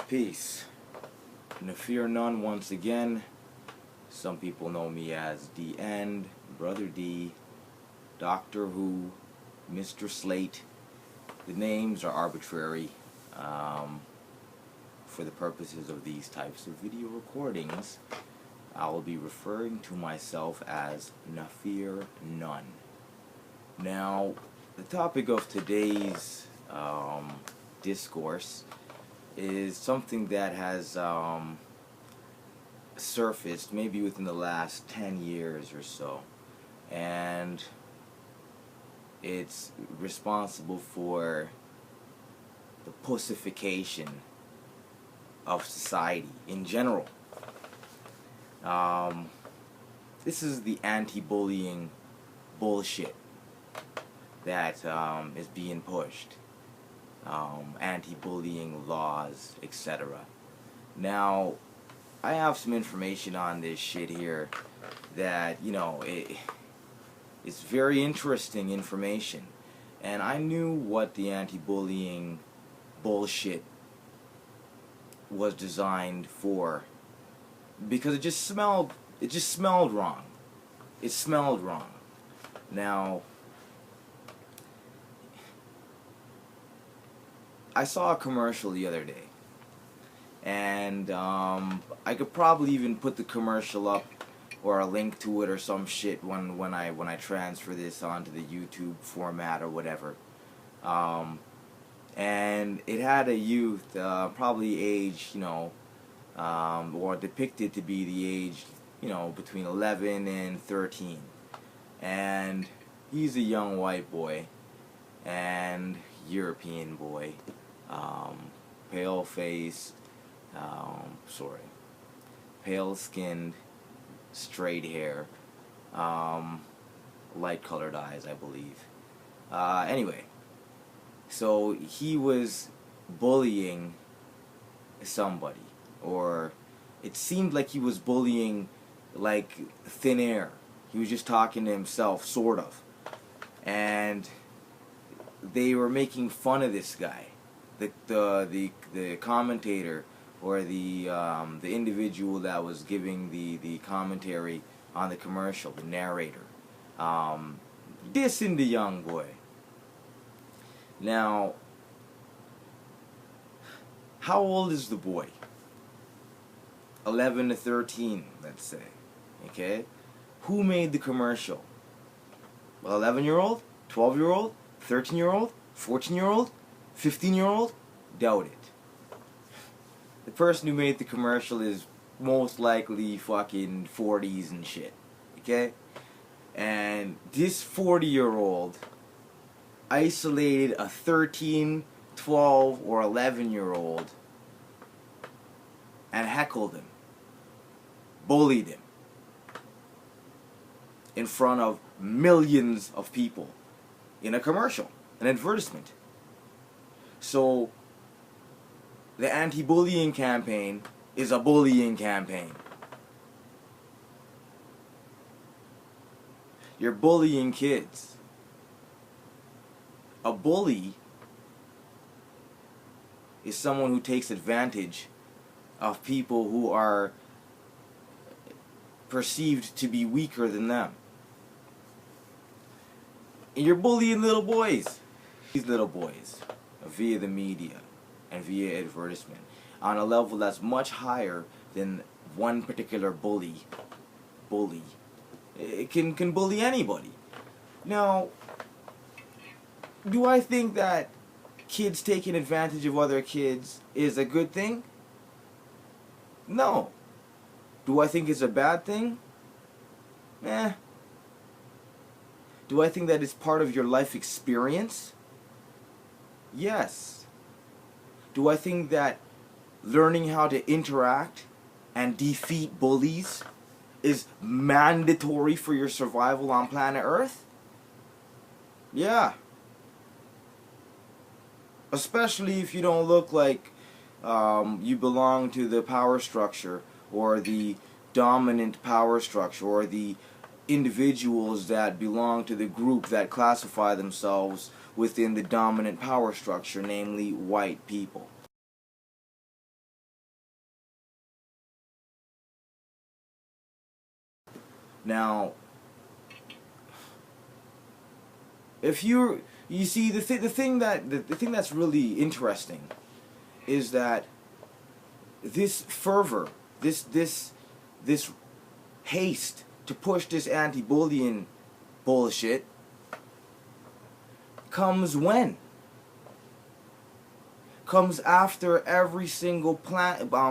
Peace. Nafir Nun once again. Some people know me as D End, Brother D, Doctor Who, Mr. Slate. The names are arbitrary for the purposes of these types of video recordings. I will be referring to myself as Nafir Nun. Now, the topic of today's discourse is something that has surfaced maybe within the last 10 years or so, and it's responsible for the pussification of society in general. This is the anti-bullying bullshit that is being pushed. Anti-bullying laws, etc. Now, I have some information on this shit here that, it's very interesting information. And I knew what the anti-bullying bullshit was designed for, because it just smelled wrong. It smelled wrong. Now, I saw a commercial the other day, and I could probably even put the commercial up or a link to it or some shit when I transfer this onto the YouTube format or whatever. And it had a youth, probably age, or depicted to be the age, between 11 and 13, and he's a young white boy and European boy. Pale face, pale skinned, straight hair, light colored eyes, I believe. Anyway, so he was bullying somebody, or it seemed like he was bullying like thin air. He was just talking to himself, sort of, and they were making fun of this guy. The commentator, or the individual that was giving the commentary on the commercial, the narrator, dissing the young boy. Now, how old is the boy? 11 to 13, let's say. Okay? Who made the commercial? 11-year-old? 12-year-old? 13-year-old? 14-year-old? 15-year-old? Doubt it. The person who made the commercial is most likely fucking 40s and shit. Okay? And this 40-year-old isolated a 13, 12, or 11-year-old and heckled him. Bullied him. In front of millions of people. In a commercial. An advertisement. So, the anti-bullying campaign is a bullying campaign. You're bullying kids. A bully is someone who takes advantage of people who are perceived to be weaker than them. And you're bullying little boys. These little boys, via the media and via advertisement, on a level that's much higher than one particular bully. It can bully anybody. Now, do I think that kids taking advantage of other kids is a good thing? No. Do I think it's a bad thing? Eh. Do I think that it's part of your life experience? Yes. Do I think that learning how to interact and defeat bullies is mandatory for your survival on planet Earth? Yeah. Especially if you don't look like you belong to the power structure, or the dominant power structure, or the individuals that belong to the group that classify themselves within the dominant power structure, namely white people. Now, if you see the thing that's really interesting is that this fervor, this haste to push this anti-bullying bullshit comes after every single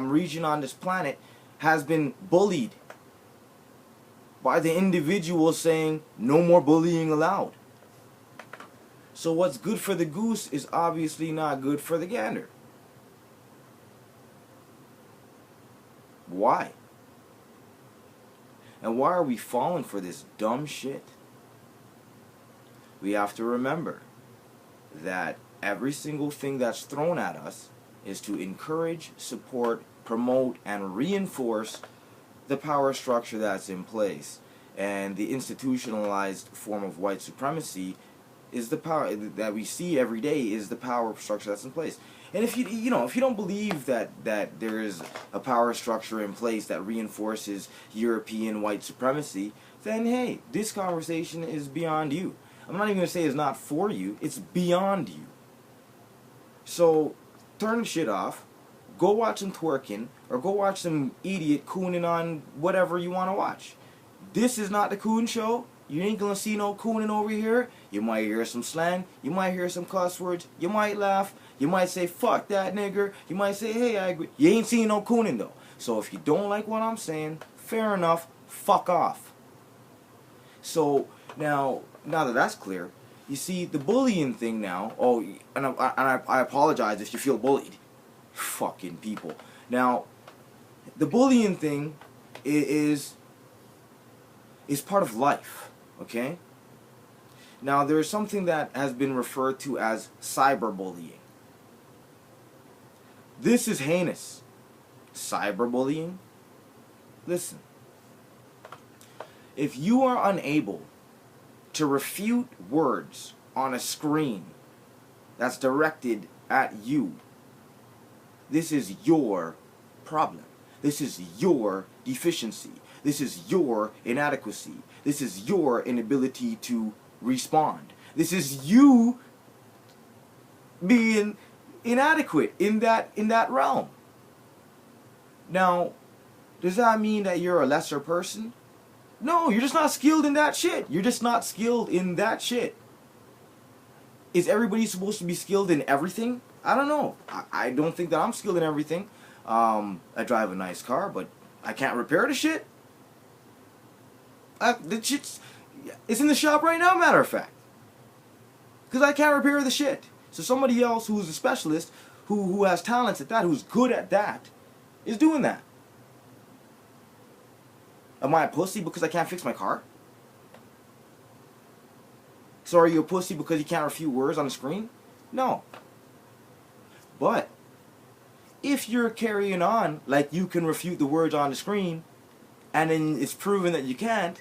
region on this planet has been bullied by the individuals saying no more bullying allowed. So what's good for the goose is obviously not good for the gander. Why? And why are we falling for this dumb shit? We have to remember that every single thing that's thrown at us is to encourage, support, promote, and reinforce the power structure that's in place. And the institutionalized form of white supremacy is the power that we see every day, is the power structure that's in place. And if you don't believe that there is a power structure in place that reinforces European white supremacy, then hey, this conversation is beyond you. I'm not even going to say it's not for you, it's beyond you. So turn the shit off, go watch some twerking, or go watch some idiot cooning on whatever you want to watch. This is not the coon show. You ain't gonna see no cooning over here. You might hear some slang, you might hear some cuss words, you might laugh, you might say fuck that nigger, you might say hey I agree. You ain't seeing no cooning though. So if you don't like what I'm saying, fair enough, fuck off. So now that that's clear, you see the bullying thing now. Oh, and I apologize if you feel bullied. Fucking people. Now, the bullying thing is part of life, okay? Now, there is something that has been referred to as cyberbullying. This is heinous. Cyberbullying? Listen. If you are unable to refute words on a screen that's directed at you, this is your problem. This is your deficiency. This is your inadequacy. This is your inability to respond. This is you being inadequate in that realm. Now, does that mean that you're a lesser person? No, you're just not skilled in that shit. You're just not skilled in that shit. Is everybody supposed to be skilled in everything? I don't know. I don't think that I'm skilled in everything. I drive a nice car, but I can't repair the shit. The shit's it's in the shop right now, matter of fact. Because I can't repair the shit. So somebody else who's a specialist, who has talents at that, who's good at that, is doing that. Am I a pussy because I can't fix my car? So are you a pussy because you can't refute words on the screen? No. But if you're carrying on like you can refute the words on the screen, and then it's proven that you can't,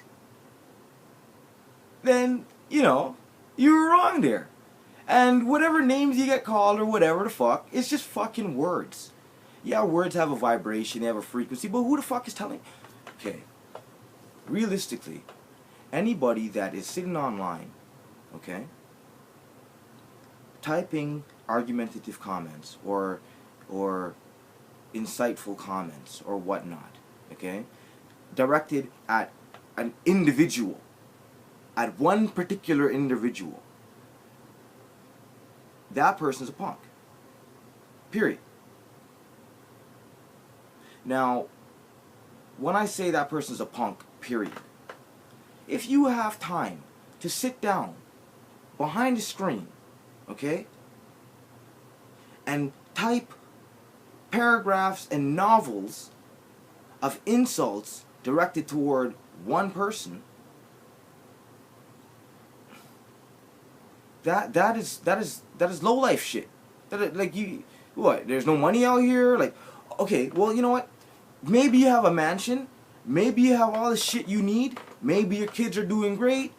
then, you're wrong there. And whatever names you get called or whatever the fuck, it's just fucking words. Yeah, words have a vibration, they have a frequency, but who the fuck is telling? Okay. Realistically, anybody that is sitting online, okay, typing argumentative comments or insightful comments or whatnot, okay, directed at an individual, at one particular individual, that person's a punk. Period. Now, when I say that person's a punk, period, if you have time to sit down behind the screen, okay, and type paragraphs and novels of insults directed toward one person, that is low life shit. There's no money out here. Like, okay, well, you know what? Maybe you have a mansion. Maybe you have all the shit you need. Maybe your kids are doing great.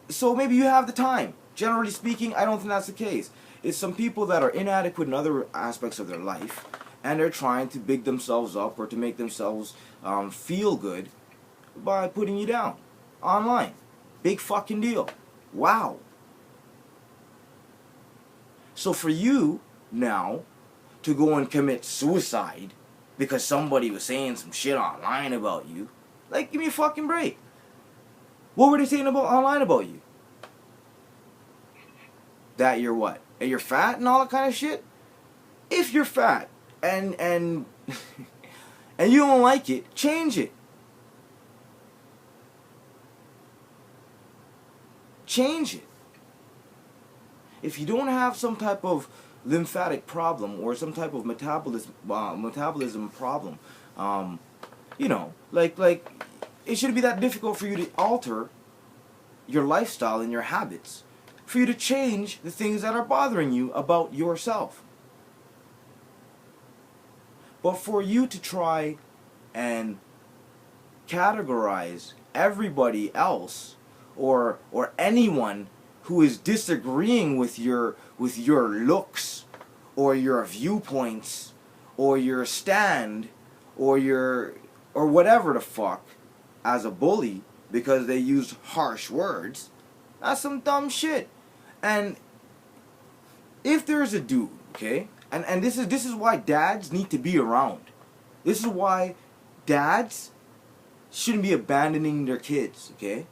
So maybe you have the time. Generally speaking, I don't think that's the case. It's some people that are inadequate in other aspects of their life and they're trying to big themselves up or to make themselves feel good by putting you down online. Big fucking deal. Wow. So for you now to go and commit suicide because somebody was saying some shit online about you, like, give me a fucking break. What were they saying about online about you? That you're what? That you're fat and all that kind of shit? If you're fat and and you don't like it, change it. Change it. If you don't have some type of lymphatic problem or some type of metabolism problem, you know, like it shouldn't be that difficult for you to alter your lifestyle and your habits, for you to change the things that are bothering you about yourself. But for you to try and categorize everybody else or anyone who is disagreeing with your looks or your viewpoints or your stand or whatever the fuck as a bully because they use harsh words, that's some dumb shit. And if there's a dude, okay, and this is why dads need to be around. This is why dads shouldn't be abandoning their kids, okay?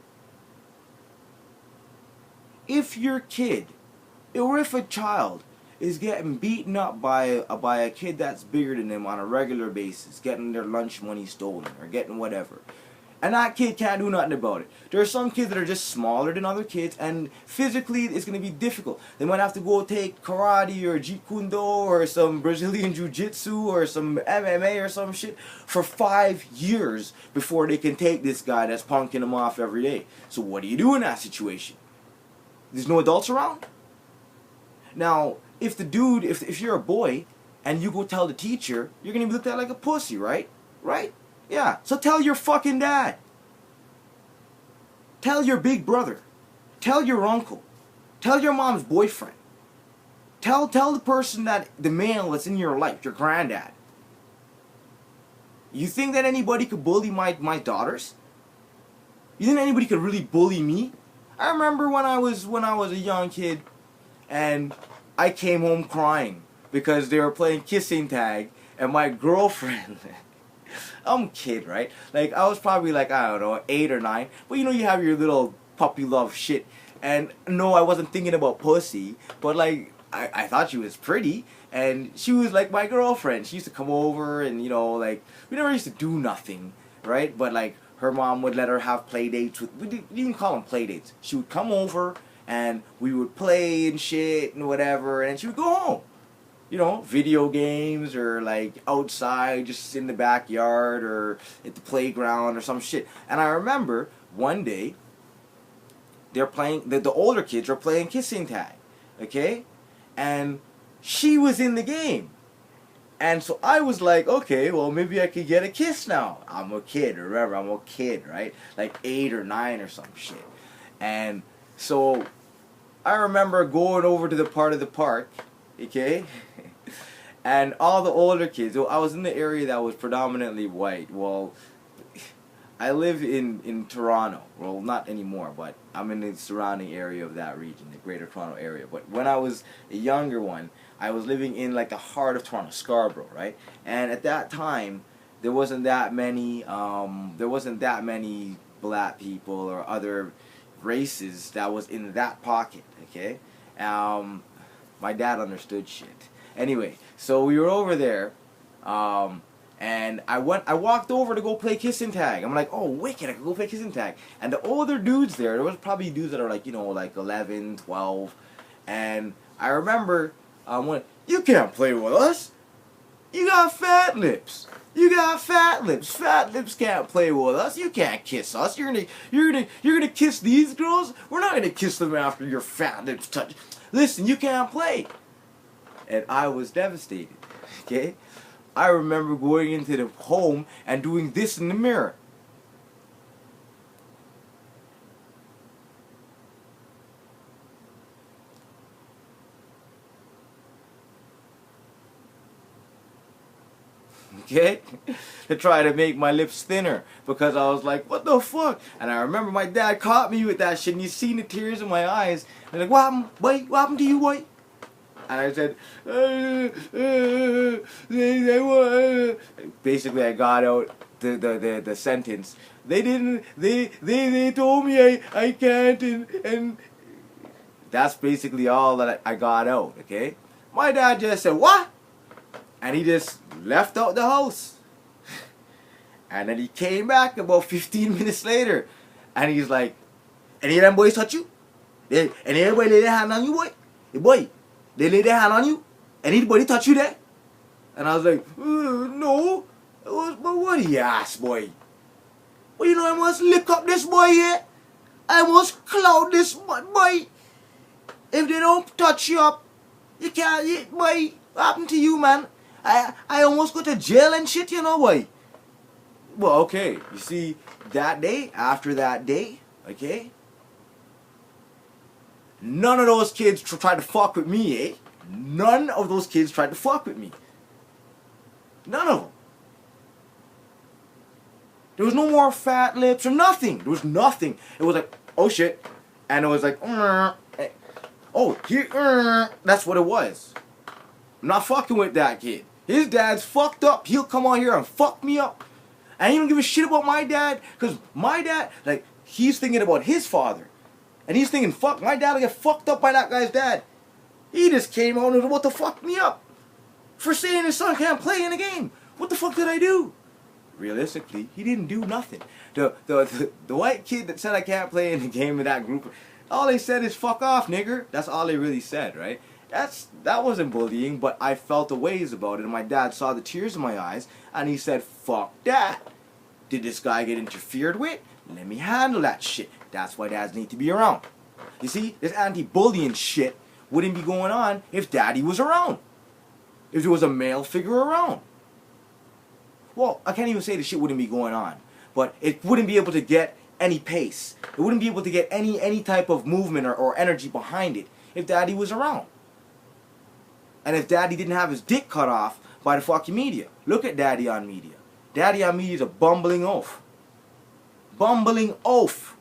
If your kid, or if a child is getting beaten up by a kid that's bigger than them on a regular basis, getting their lunch money stolen or getting whatever, and that kid can't do nothing about it. There are some kids that are just smaller than other kids, and physically it's going to be difficult. They might have to go take karate or jeet kune do or some Brazilian jiu-jitsu or some MMA or some shit for 5 years before they can take this guy that's punking them off every day. So what do you do in that situation? There's no adults around? Now, if you're a boy and you go tell the teacher, you're going to be looked at like a pussy, right? Right? Yeah. So tell your fucking dad. Tell your big brother. Tell your uncle. Tell your mom's boyfriend. Tell the person the male that's in your life, your granddad. You think that anybody could bully my daughters? You think anybody could really bully me? I remember when I was a young kid and I came home crying because they were playing kissing tag and my girlfriend I'm a kid, right? Like, I was probably like, I don't know, 8 or 9. But you know, you have your little puppy love shit. And no, I wasn't thinking about pussy. But like, I thought she was pretty. And she was like my girlfriend. She used to come over and, you know, like, we never used to do nothing, right? But like, her mom would let her have play dates with, we didn't even call them play dates. She would come over and we would play and shit and whatever. And she would go home. You know, video games or like outside, just in the backyard or at the playground or some shit. And I remember one day, they're playing, the older kids are playing kissing tag, okay? And she was in the game. And so I was like, okay, well, maybe I could get a kiss now. I'm a kid, remember, I'm a kid, right? Like 8 or 9 or some shit. And so I remember going over to the part of the park, okay? And all the older kids, well, I was in the area that was predominantly white. Well, I live in Toronto. Well, not anymore, but I'm in the surrounding area of that region, the Greater Toronto area. But when I was a younger one, I was living in like the heart of Toronto, Scarborough, right? And at that time, there wasn't that many black people or other races that was in that pocket, okay? My dad understood shit. Anyway, so we were over there, and I walked over to go play kissing tag. I'm like, oh, wicked, I can go play kissing tag. And the older dudes there was probably dudes that are like, you know, like 11, 12. And I remember, you can't play with us. You got fat lips. You got fat lips. Fat lips can't play with us. You can't kiss us. You're gonna kiss these girls? We're not gonna kiss them after your fat lips touch. Listen, you can't play. And I was devastated, okay? I remember going into the home and doing this in the mirror. okay? To try to make my lips thinner because I was like, what the fuck? And I remember my dad caught me with that shit and he's seen the tears in my eyes. And like, what happened, boy? What happened to you, boy? And I said, basically I got out the sentence. They told me I can't and that's basically all that I got out, okay? My dad just said, what? And he just left out the house. And then he came back about 15 minutes later. And he's like, any of them boys touch you? Any anybody lay their hand on you, boy? Hey, boy, they lay their hand on you? Anybody touch you there? And I was like, no. But what he asked, boy? Well, you know, I must lick up this boy here. I must cloud this boy. If they don't touch you up, you can't eat, boy. What happened to you, man? I almost go to jail and shit, you know, boy. Well, okay. You see, that day, after that day, okay, none of those kids tried to fuck with me, eh? None of those kids tried to fuck with me. None of them. There was no more fat lips or nothing. There was nothing. It was like, oh shit. And it was like, oh, here, that's what it was. I'm not fucking with that kid. His dad's fucked up. He'll come on here and fuck me up. I ain't even give a shit about my dad. Because my dad, like, he's thinking about his father. And he's thinking, fuck, my dad will get fucked up by that guy's dad. He just came out and was about to fuck me up. For saying his son can't play in a game. What the fuck did I do? Realistically, he didn't do nothing. The white kid that said I can't play in the game of that group, all they said is fuck off, nigger. That's all they really said, right? That wasn't bullying, but I felt the ways about it, and my dad saw the tears in my eyes, and he said, fuck that. Did this guy get interfered with? Let me handle that shit. That's why dads need to be around. You see, this anti-bullying shit wouldn't be going on if daddy was around. If there was a male figure around. Well, I can't even say the shit wouldn't be going on, but it wouldn't be able to get any pace. It wouldn't be able to get any type of movement or energy behind it if daddy was around. And if daddy didn't have his dick cut off by the fucking media. Look at daddy on media. Daddy on media is a bumbling oaf. Bumbling oaf.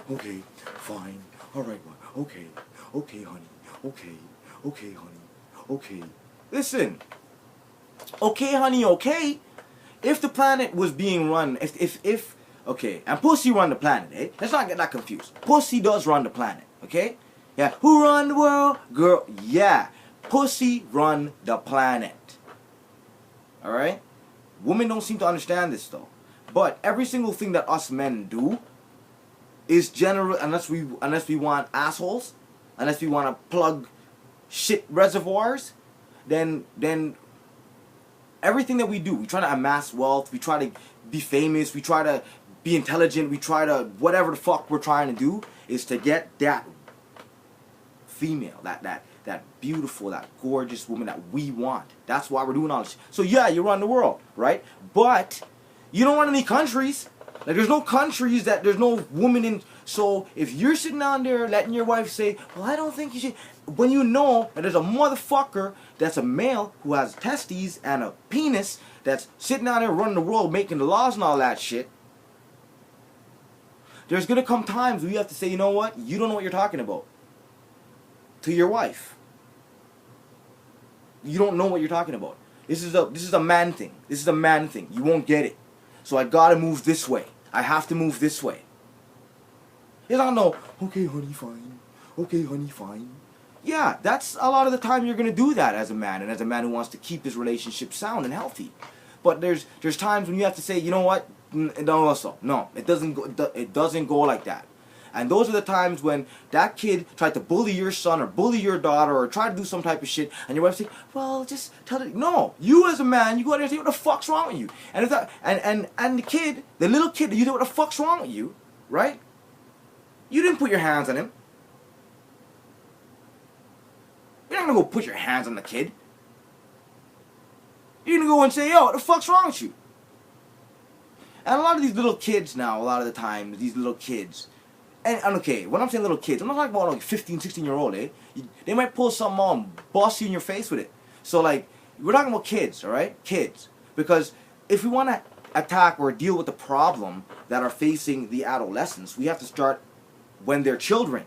Okay, fine. Alright, okay. Okay, honey. Okay. Okay, honey. Okay. Listen. Okay, honey, okay. If the planet was being run, if okay, and Pussy run the planet, eh? Let's not get that confused. Pussy does run the planet, okay? Yeah, who run the world? Girl, yeah. Pussy run the planet. Alright? Women don't seem to understand this though. But every single thing that us men do is general, unless we want assholes, unless we want to plug shit reservoirs, then everything that we do, we try to amass wealth, we try to be famous, we try to be intelligent, we try to, whatever the fuck we're trying to do, is to get that female, that beautiful, that gorgeous woman that we want. That's why we're doing all this. So yeah, you run the world, right? But you don't run any countries. Like, there's no countries that there's no woman in. So if you're sitting down there letting your wife say, well, I don't think you should, when you know that there's a motherfucker that's a male who has testes and a penis that's sitting down there running the world, making the laws and all that shit, there's gonna come times where you have to say, you know what, you don't know what you're talking about to your wife. You don't know what you're talking about. This is a man thing. This is a man thing. You won't get it. So I gotta move this way. I have to move this way. You don't know, okay, honey, fine. Okay, honey, fine. Yeah, that's a lot of the time you're gonna do that as a man, and as a man who wants to keep his relationship sound and healthy. But there's times when you have to say, you know what? No, it doesn't go like that. And those are the times when that kid tried to bully your son or bully your daughter or try to do some type of shit, and your wife say, well, just tell it. No, you as a man, you go out there and say, what the fuck's wrong with you? And if that, and the kid, the little kid, you say, what the fuck's wrong with you, right? You didn't put your hands on him. You're not gonna go put your hands on the kid. You're gonna go and say, yo, what the fuck's wrong with you? And a lot of these little kids now, a lot of the times, these little kids, and okay, when I'm saying little kids, I'm not talking about like 15, 16-year-old, eh? They might pull something on, bust you in your face with it. So like, we're talking about kids, all right? Kids. Because if we want to attack or deal with the problem that are facing the adolescents, we have to start when they're children,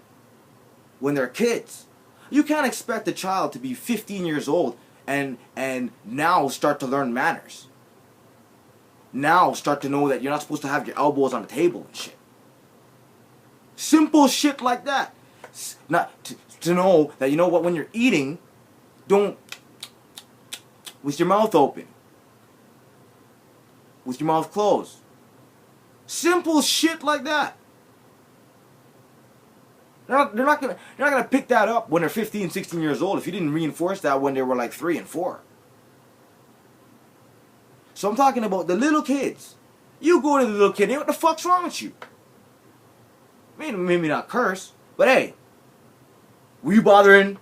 when they're kids. You can't expect a child to be 15 years old and now start to learn manners. Now start to know that you're not supposed to have your elbows on the table and shit. Simple shit like that. Not to know that, you know what, when you're eating, don't with your mouth open, with your mouth closed. Simple shit like that. They're not gonna pick that up when they're 15, 16 years old if you didn't reinforce that when they were like 3 and 4. So I'm talking about the little kids. You go to the little kid, hey, what the fuck's wrong with you? I mean, maybe not curse, but hey, were you bothering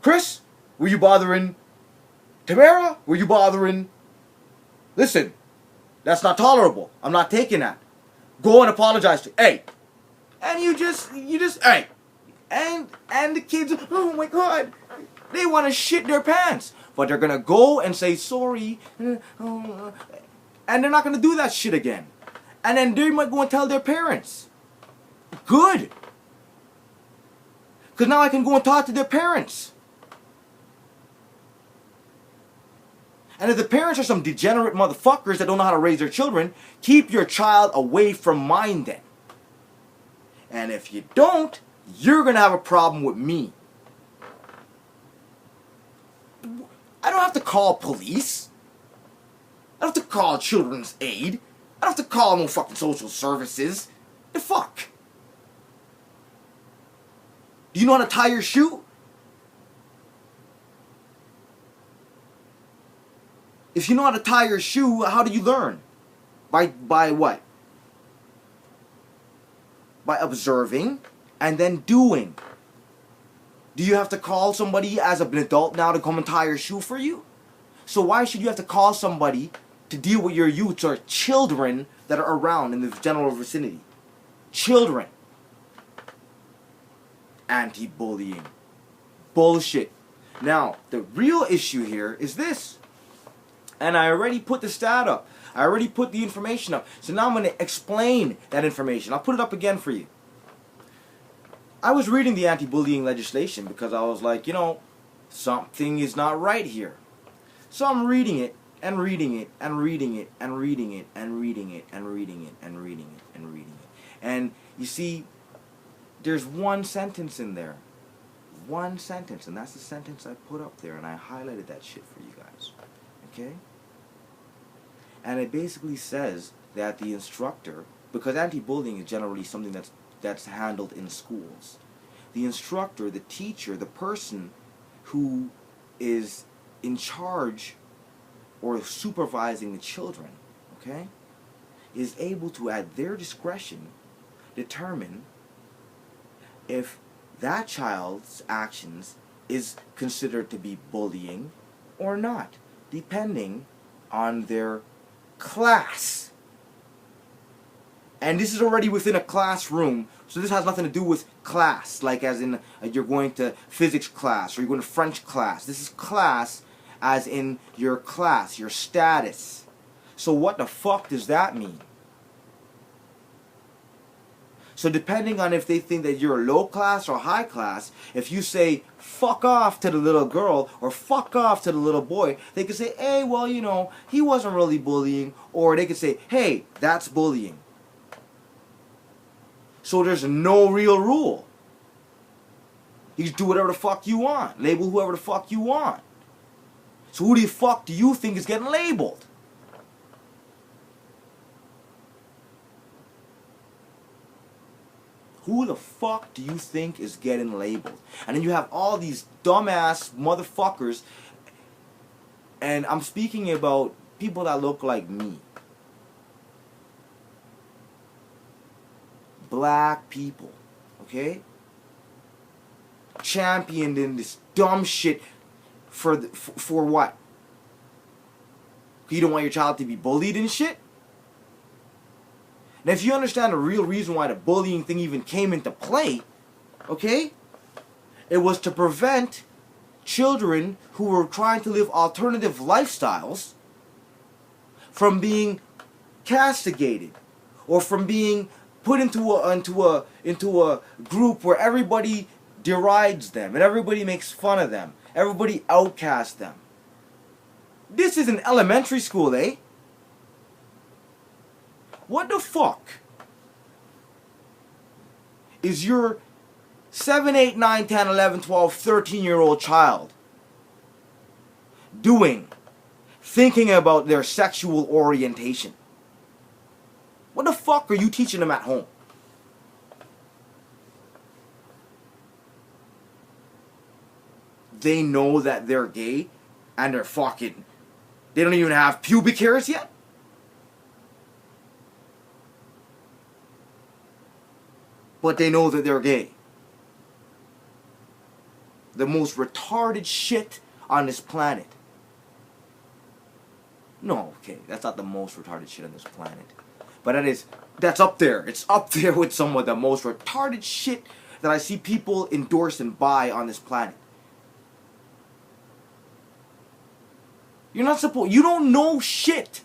Chris? Were you bothering Tamara? Were you bothering? Listen, that's not tolerable. I'm not taking that. Go and apologize to, hey. And you just, hey. And the kids, oh my God, they want to shit their pants. But they're going to go and say sorry. And they're not going to do that shit again. And then they might go and tell their parents. Good. Because now I can go and talk to their parents. And if the parents are some degenerate motherfuckers that don't know how to raise their children, keep your child away from mine then. And if you don't, you're going to have a problem with me. I don't have to call police. I don't have to call children's aid. I don't have to call no fucking social services. The fuck? Do you know how to tie your shoe? If you know how to tie your shoe, how do you learn? By what? By observing and then doing. Do you have to call somebody as an adult now to come and tie your shoe for you? So why should you have to call somebody to deal with your youths or children that are around in the general vicinity? Children. Anti-bullying. Bullshit. Now, the real issue here is this. And I already put the stat up. I already put the information up. So now I'm going to explain that information. I'll put it up again for you. I was reading the anti-bullying legislation because I was like, you know, something is not right here. So I'm reading it and reading it and reading it and reading it and reading it and reading it and reading it and reading it. And you see, there's one sentence in there. One sentence. And that's the sentence I put up there. And I highlighted that shit for you guys. Okay? And it basically says that the instructor, because anti-bullying is generally something that's handled in schools. The instructor, the teacher, the person who is in charge or supervising the children, okay, is able to, at their discretion, determine if that child's actions is considered to be bullying or not, depending on their class. And this is already within a classroom, so this has nothing to do with class, like as in you're going to physics class or you're going to French class. This is class as in your class, your status. So what the fuck does that mean? So depending on if they think that you're low class or high class, if you say fuck off to the little girl or fuck off to the little boy, they could say, hey, well, you know, he wasn't really bullying. Or they could say, hey, that's bullying. So there's no real rule. You can do whatever the fuck you want. Label whoever the fuck you want. So who the fuck do you think is getting labeled? Who the fuck do you think is getting labeled? And then you have all these dumbass motherfuckers, and I'm speaking about people that look like me. Black people, okay? Championed in this dumb shit for what? You don't want your child to be bullied and shit? Now, if you understand the real reason why the bullying thing even came into play, okay, it was to prevent children who were trying to live alternative lifestyles from being castigated or from being put into a group where everybody derides them and everybody makes fun of them, everybody outcasts them. This is an elementary school, eh? What the fuck is your 7, 8, 9, 10, 11, 12, 13-year-old child doing, thinking about their sexual orientation? What the fuck are you teaching them at home? They know that they're gay and they're fucking, they don't even have pubic hairs yet? But they know that they're gay. The most retarded shit on this planet. No, okay, that's not the most retarded shit on this planet. But that's up there. It's up there with some of the most retarded shit that I see people endorse and buy on this planet. You don't know shit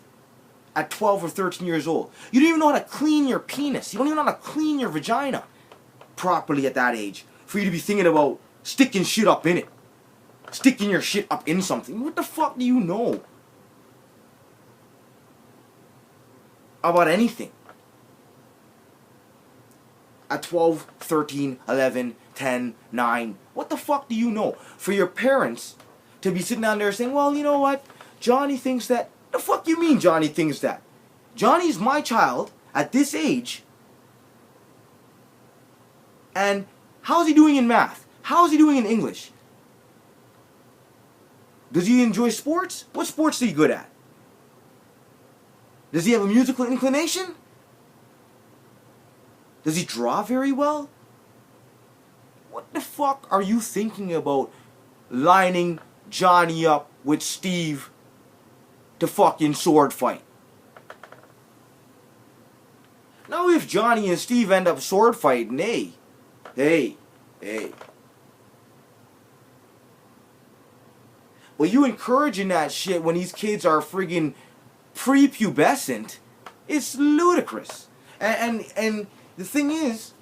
at 12 or 13 years old. You don't even know how to clean your penis. You don't even know how to clean your vagina properly at that age for you to be thinking about sticking shit up in it. Sticking your shit up in something. What the fuck do you know about anything? At 12, 13, 11, 10, 9, what the fuck do you know? For your parents to be sitting down there saying, well, you know what? Johnny thinks that. The fuck you mean Johnny thinks that? Johnny's my child at this age. And how's he doing in math? How's he doing in English? Does he enjoy sports? What sports is he good at? Does he have a musical inclination? Does he draw very well? What the fuck are you thinking about lining Johnny up with Steve to fucking sword fight? Now if Johnny and Steve end up sword fighting, hey. Well, you encouraging that shit when these kids are friggin' prepubescent, it's ludicrous. And the thing is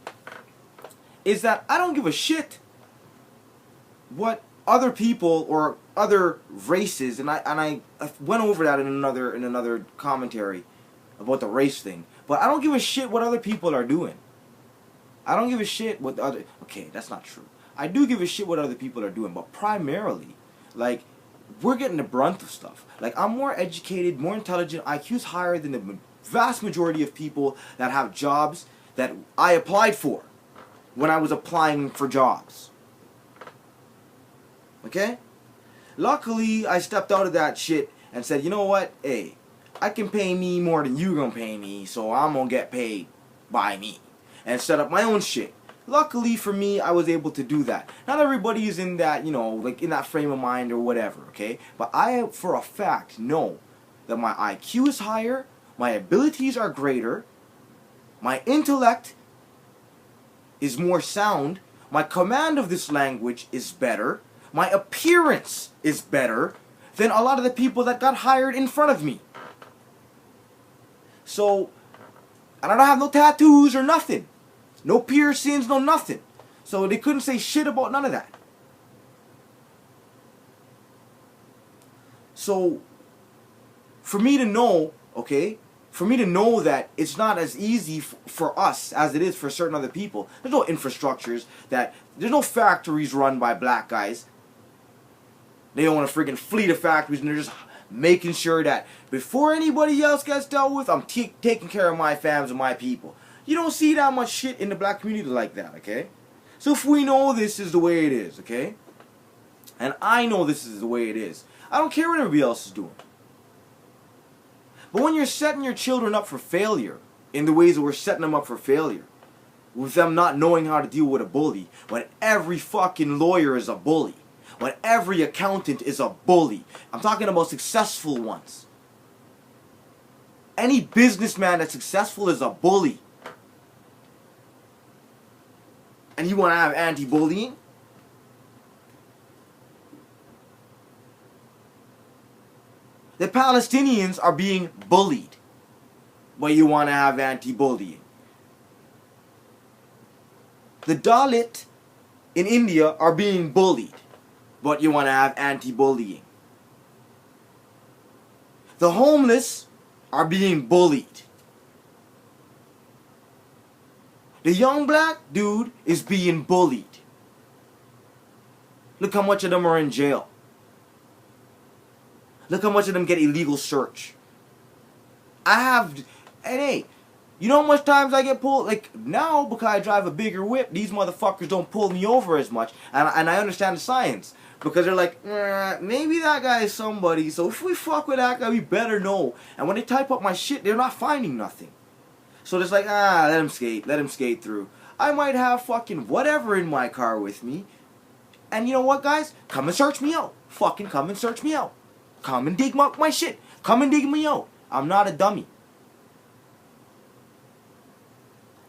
that I don't give a shit what other people or other races, and I went over that in another commentary about the race thing, but I don't give a shit what other people are doing. I don't give a shit what okay, that's not true. I do give a shit what other people are doing, but primarily, like, we're getting the brunt of stuff. Like, I'm more educated, more intelligent, IQ's higher than the vast majority of people that have jobs that I applied for when I was applying for jobs. Okay? Luckily, I stepped out of that shit and said, you know what? Hey, I can pay me more than you gonna pay me, so I'm gonna get paid by me. And set up my own shit. Luckily for me, I was able to do that. Not everybody is in that, like in that frame of mind or whatever, okay? But I, for a fact, know that my IQ is higher, my abilities are greater, my intellect is more sound, my command of this language is better, my appearance is better than a lot of the people that got hired in front of me. So, and I don't have no tattoos or nothing. No piercings, no nothing. So they couldn't say shit about none of that. So, for me to know, okay, for me to know that it's not as easy for us as it is for certain other people. There's no infrastructures there's no factories run by black guys. They don't want to friggin' flee the factories, and they're just making sure that before anybody else gets dealt with, I'm taking care of my fams and my people. You don't see that much shit in the black community like that, okay? So if we know this is the way it is, okay? And I know this is the way it is, I don't care what everybody else is doing. But when you're setting your children up for failure in the ways that we're setting them up for failure, with them not knowing how to deal with a bully, when every fucking lawyer is a bully, when every accountant is a bully, I'm talking about successful ones. Any businessman that's successful is a bully. And you want to have anti-bullying? The Palestinians are being bullied, but you want to have anti-bullying. The Dalit in India are being bullied, but you want to have anti-bullying. The homeless are being bullied. The young black dude is being bullied. Look how much of them are in jail. Look how much of them get illegal search. And hey, you know how much times I get pulled? Like, now, because I drive a bigger whip, these motherfuckers don't pull me over as much. And I understand the science. Because they're like, maybe that guy is somebody, so if we fuck with that guy, we better know. And when they type up my shit, they're not finding nothing. So it's like, let him skate through. I might have fucking whatever in my car with me. And you know what, guys? Come and search me out. Fucking come and search me out. Come and dig my shit. Come and dig me out. I'm not a dummy.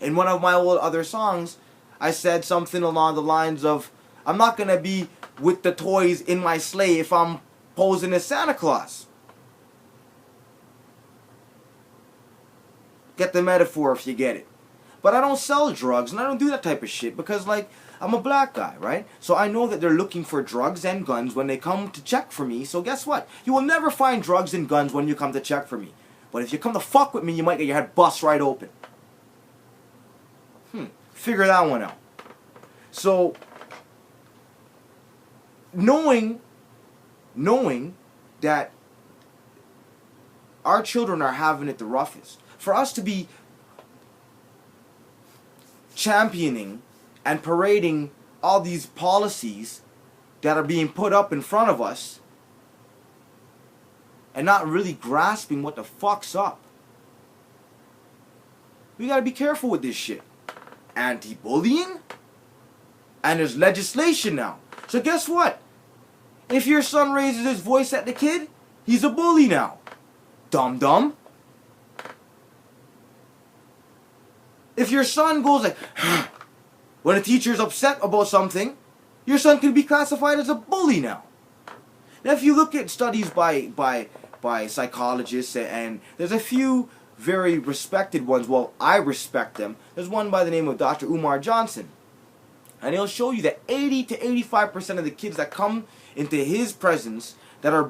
In one of my old other songs, I said something along the lines of, I'm not going to be with the toys in my sleigh if I'm posing as Santa Claus. Get the metaphor if you get it. But I don't sell drugs and I don't do that type of shit because, like, I'm a black guy, right? So I know that they're looking for drugs and guns when they come to check for me. So guess what? You will never find drugs and guns when you come to check for me. But if you come to fuck with me, you might get your head bust right open. Figure that one out. So, knowing that our children are having it the roughest, for us to be championing and parading all these policies that are being put up in front of us and not really grasping what the fuck's up, we gotta be careful with this shit. Anti-bullying? And there's legislation now. So guess what? If your son raises his voice at the kid, he's a bully now. Dum-dum. If your son goes like, when a teacher's upset about something, your son can be classified as a bully now. Now if you look at studies by psychologists, and there's a few very respected ones, well, I respect them. There's one by the name of Dr. Umar Johnson. And he'll show you that 80 to 85% of the kids that come into his presence that are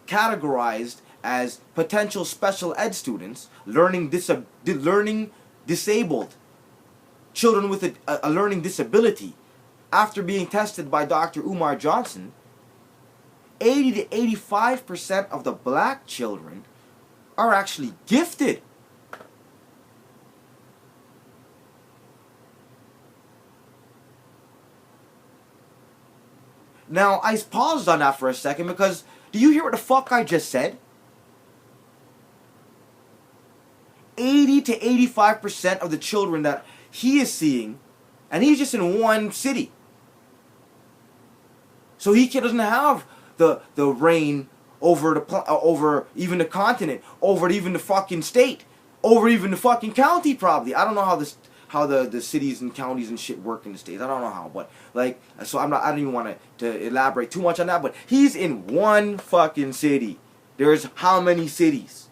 categorized as potential special ed students, learning disabled, children with a learning disability, after being tested by Dr. Umar Johnson, 80 to 85% of the black children are actually gifted. Now, I paused on that for a second because, do you hear what the fuck I just said? 80 to 85% of the children that he is seeing, and he's just in one city. So he doesn't have the reign over even the continent, over even the fucking state, over even the fucking county probably. I don't know how the cities and counties and shit work in the States. I don't know how, but like, so I don't even want to elaborate too much on that, but he's in one fucking city. There's how many cities?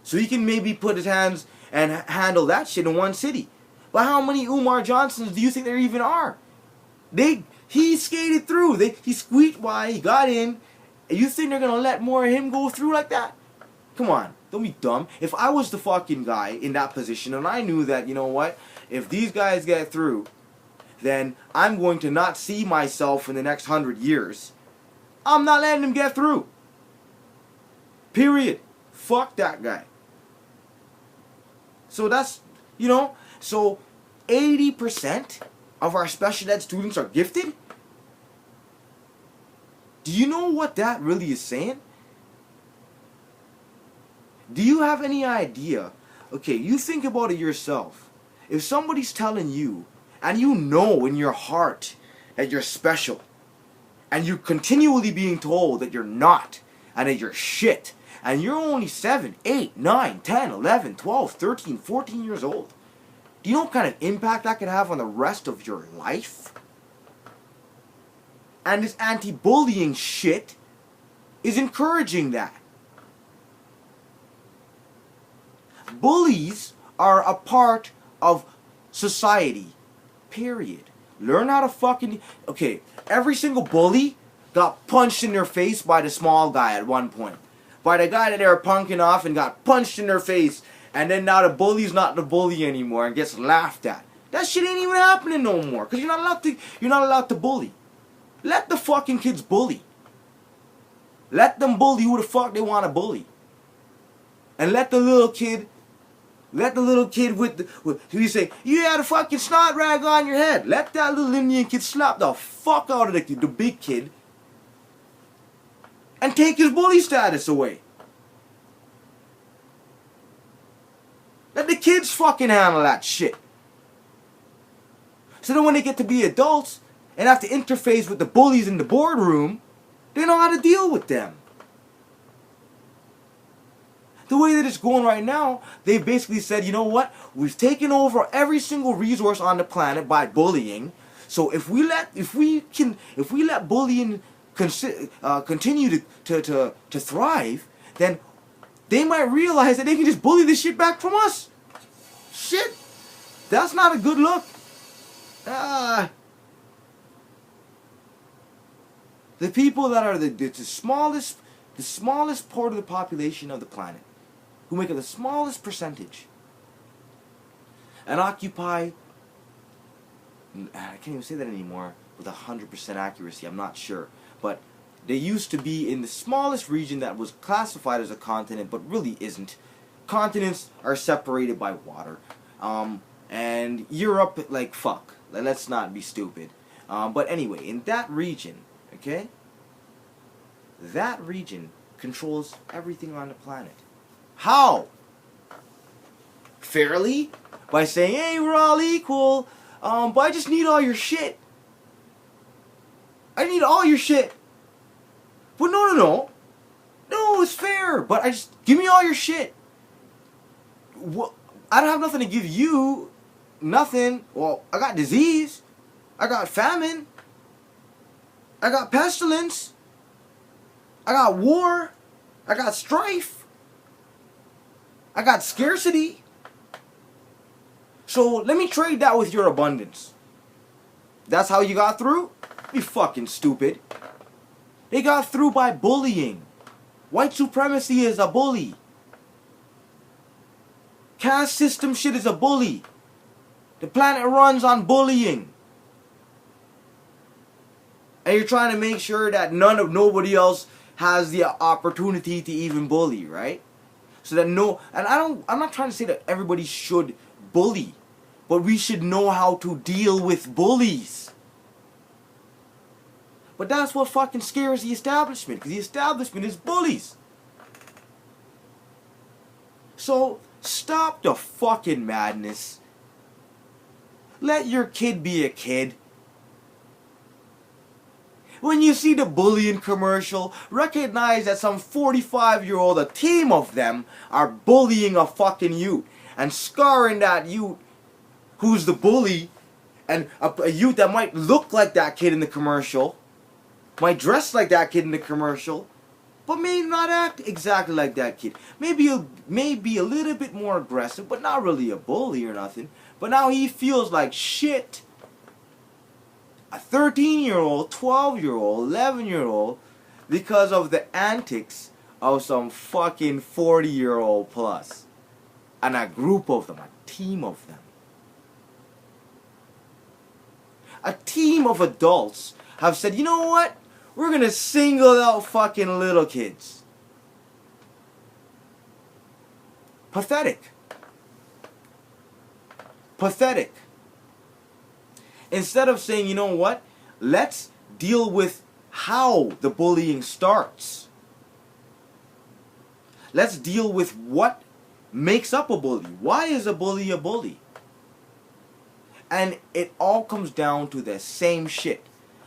So he can maybe put his hands and handle that shit in one city. But how many Umar Johnsons do you think there even are? He skated through. He squeaked by, he got in. You think they're gonna let more of him go through like that? Come on, don't be dumb. If I was the fucking guy in that position and I knew that, you know what, if these guys get through, then I'm going to not see myself in the next 100 years. I'm not letting him get through. Period. Fuck that guy. So that's, so 80% of our special ed students are gifted? Do you know what that really is saying? Do you have any idea? Okay, you think about it yourself. If somebody's telling you, and you know in your heart that you're special, and you're continually being told that you're not, and that you're shit, and you're only 7, 8, 9, 10, 11, 12, 13, 14 years old, do you know what kind of impact that could have on the rest of your life? And this anti-bullying shit is encouraging that. Bullies are a part of society. Period. Learn how to fucking... Okay, every single bully got punched in their face by the small guy at one point. By the guy that they were punking off and got punched in their face. And then now the bully's not the bully anymore and gets laughed at. That shit ain't even happening no more. Because you're not allowed to bully. Let the fucking kids bully. Let them bully who the fuck they want to bully. And let the little kid with who you say, you had a fucking snot rag on your head. Let that little Indian kid slap the fuck out of the big kid and take his bully status away. Let the kids fucking handle that shit. So then when they get to be adults and have to interface with the bullies in the boardroom, they know how to deal with them. The way that it's going right now, they basically said, you know what? We've taken over every single resource on the planet by bullying. So if we let bullying continue to thrive, then they might realize that they can just bully this shit back from us. Shit, that's not a good look. The people that are the smallest part of the population of the planet, who make up the smallest percentage, and occupy, I can't even say that anymore with 100% accuracy, I'm not sure, but they used to be in the smallest region that was classified as a continent, but really isn't. Continents are separated by water, and Europe, like, fuck, let's not be stupid, but anyway, in that region, okay, that region controls everything on the planet. How? Fairly? By saying, hey, we're all equal, but I just need all your shit. I need all your shit. But no, it's fair, but give me all your shit. I don't have nothing to give you. Nothing. Well, I got disease. I got famine. I got pestilence. I got war. I got strife. I got scarcity. So let me trade that with your abundance. That's how you got through? You fucking stupid. They got through by bullying. White supremacy is a bully. Caste system shit is a bully. The planet runs on bullying. And you're trying to make sure that nobody else has the opportunity to even bully, right? So that I'm not trying to say that everybody should bully, but we should know how to deal with bullies. But that's what fucking scares the establishment, because the establishment is bullies. So stop the fucking madness. Let your kid be a kid. When you see the bullying commercial, recognize that some 45-year-old, a team of them, are bullying a fucking youth and scarring that youth who's the bully, and a youth that might look like that kid in the commercial, might dress like that kid in the commercial, but may not act exactly like that kid. Maybe a little bit more aggressive, but not really a bully or nothing. But now he feels like shit. A 13-year-old, 12-year-old, 11-year-old, because of the antics of some fucking 40-year-old plus. And a group of them, a team of them. A team of adults have said, you know what? We're gonna single out fucking little kids. Pathetic. Pathetic. Instead of saying, you know what? Let's deal with how the bullying starts. Let's deal with what makes up a bully. Why is a bully a bully? And it all comes down to the same shit.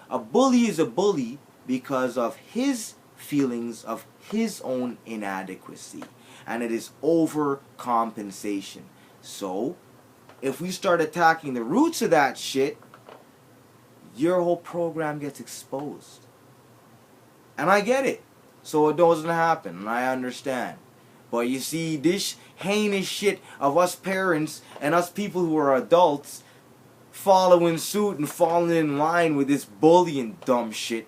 A bully is a bully because of his feelings of his own inadequacy. And it is overcompensation. So, if we start attacking the roots of that shit, your whole program gets exposed. And I get it. So it doesn't happen, and I understand. But you see, this heinous shit of us parents and us people who are adults following suit and falling in line with this bullying dumb shit.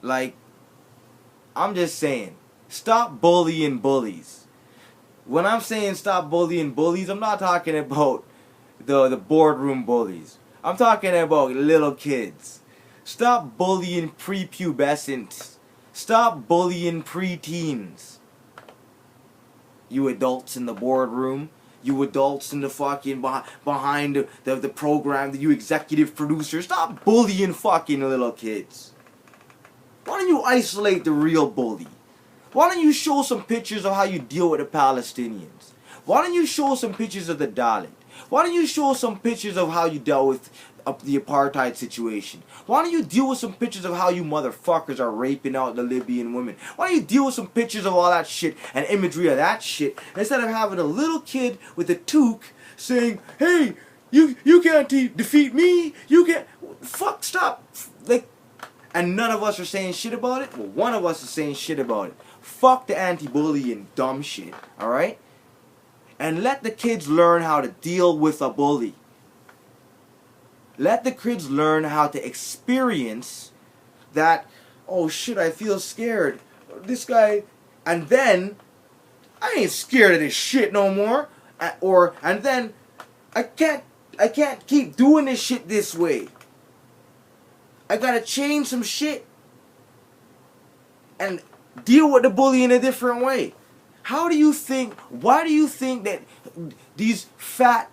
Like, I'm just saying, stop bullying bullies. When I'm saying stop bullying bullies, I'm not talking about the boardroom bullies. I'm talking about little kids. Stop bullying prepubescents. Stop bullying preteens. You adults in the boardroom, you adults in the fucking behind the program, you executive producers, stop bullying fucking little kids. Why don't you isolate the real bully? Why don't you show some pictures of how you deal with the Palestinians? Why don't you show some pictures of the Dalit? Why don't you show some pictures of how you dealt with the apartheid situation? Why don't you deal with some pictures of how you motherfuckers are raping out the Libyan women? Why don't you deal with some pictures of all that shit and imagery of that shit instead of having a little kid with a toque saying, hey, you can't defeat me, you can't, fuck, stop. Like, and none of us are saying shit about it? Well, one of us is saying shit about it. Fuck the anti-bullying dumb shit, alright? And let the kids learn how to deal with a bully. Let the kids learn how to experience that, oh shit, I feel scared. This guy, and then, I ain't scared of this shit no more. And then, I can't keep doing this shit this way. I gotta change some shit. And deal with the bully in a different way. Why do you think that these fat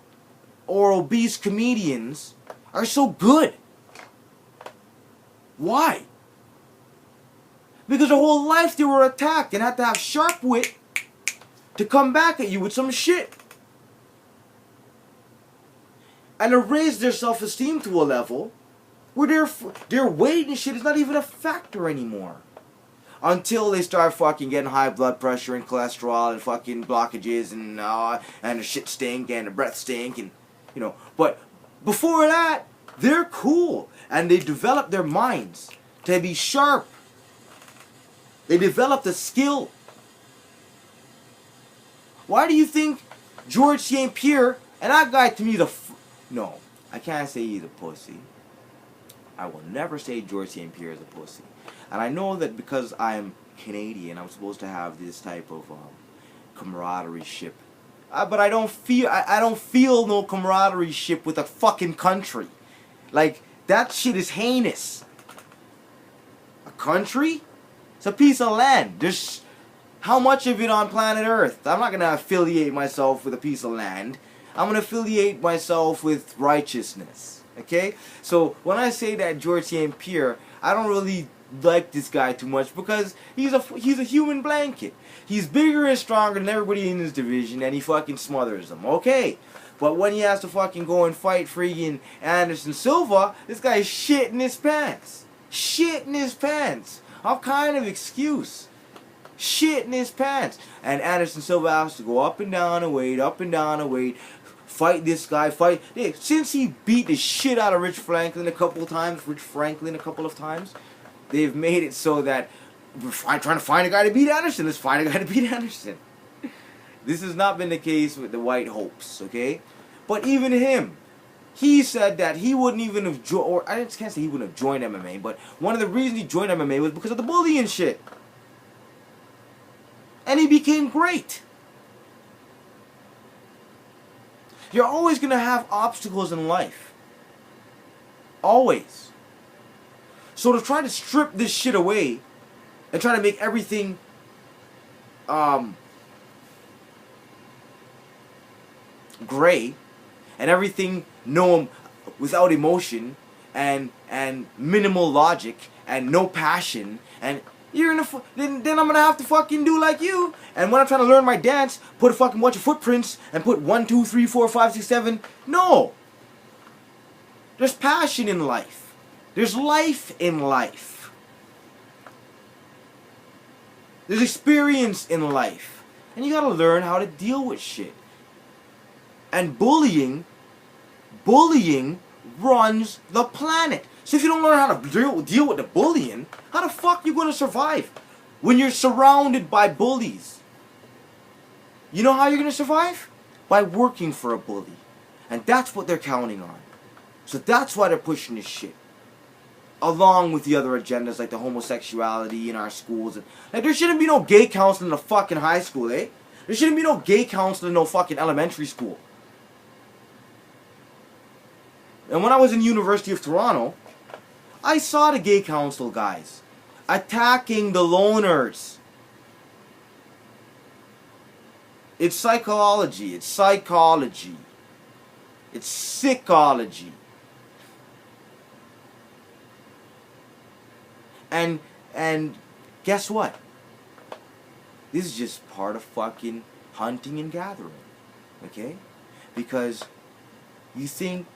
or obese comedians are so good? Why? Because their whole life they were attacked and had to have sharp wit to come back at you with some shit. And to raise their self-esteem to a level where their weight and shit is not even a factor anymore. Until they start fucking getting high blood pressure and cholesterol and fucking blockages and the shit stink and the breath stink and, you know. But before that, they're cool. And they develop their minds to be sharp. They develop the skill. Why do you think George St. Pierre, and that guy to me no, I can't say he's a pussy. I will never say George St. Pierre is a pussy. And I know that because I'm Canadian, I'm supposed to have this type of camaraderie ship. But I don't feel no camaraderie ship with a fucking country. Like, that shit is heinous. A country? It's a piece of land. There's how much of it on planet Earth? I'm not going to affiliate myself with a piece of land. I'm going to affiliate myself with righteousness. Okay? So, when I say that George St. Pierre, I don't really like this guy too much because he's a human blanket. He's bigger and stronger than everybody in his division and he fucking smothers them. Okay. But when he has to fucking go and fight friggin' Anderson Silva, this guy's shitting his pants. Shitting his pants. All kind of excuse. Shitting his pants. And Anderson Silva has to go up and down and wait, fight this guy, since he beat the shit out of Rich Franklin a couple of times, they've made it so that we're trying to find a guy to beat Anderson. Let's find a guy to beat Anderson. This has not been the case with the White Hopes, okay? But even him, he said that he wouldn't even have joined, or I can't say he wouldn't have joined MMA, but one of the reasons he joined MMA was because of the bullying shit. And he became great. You're always going to have obstacles in life. Always. So to try to strip this shit away and try to make everything gray and everything without emotion and minimal logic and no passion, and then I'm gonna have to fucking do like you. And when I'm trying to learn my dance, put a fucking bunch of footprints and put 1, 2, 3, 4, 5, 6, 7. No. There's passion in life. There's life in life. There's experience in life. And you gotta learn how to deal with shit. And bullying runs the planet. So if you don't learn how to deal with the bullying, how the fuck you going to survive when you're surrounded by bullies? You know how you're going to survive? By working for a bully. And that's what they're counting on. So that's why they're pushing this shit. Along with the other agendas like the homosexuality in our schools. And, like, there shouldn't be no gay counseling in a fucking high school, eh? There shouldn't be no gay counseling in no fucking elementary school. And when I was in University of Toronto, I saw the gay council guys attacking the loners. It's psychology. It's psychology. It's psychology. And guess what? This is just part of fucking hunting and gathering. Okay? Because you think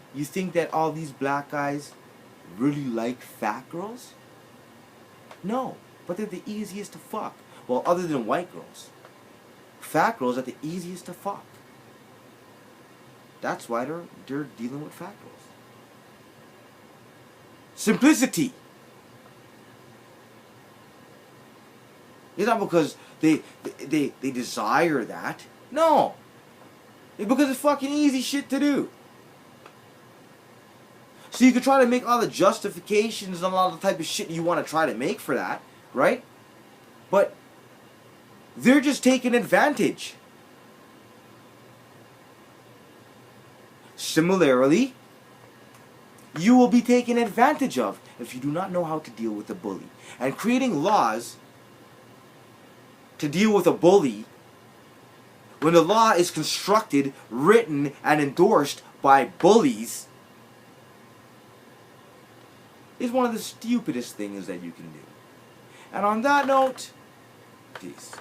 that all these black guys really like fat girls? No, but they're the easiest to fuck. Well, other than white girls. Fat girls are the easiest to fuck. That's why they're dealing with fat girls. Simplicity. It's not because they desire that. No. It's because it's fucking easy shit to do. So you can try to make all the justifications and all the type of shit you want to try to make for that, right? But they're just taking advantage. Similarly, you will be taken advantage of if you do not know how to deal with a bully. And creating laws to deal with a bully when the law is constructed, written, and endorsed by bullies is one of the stupidest things that you can do. And on that note, peace.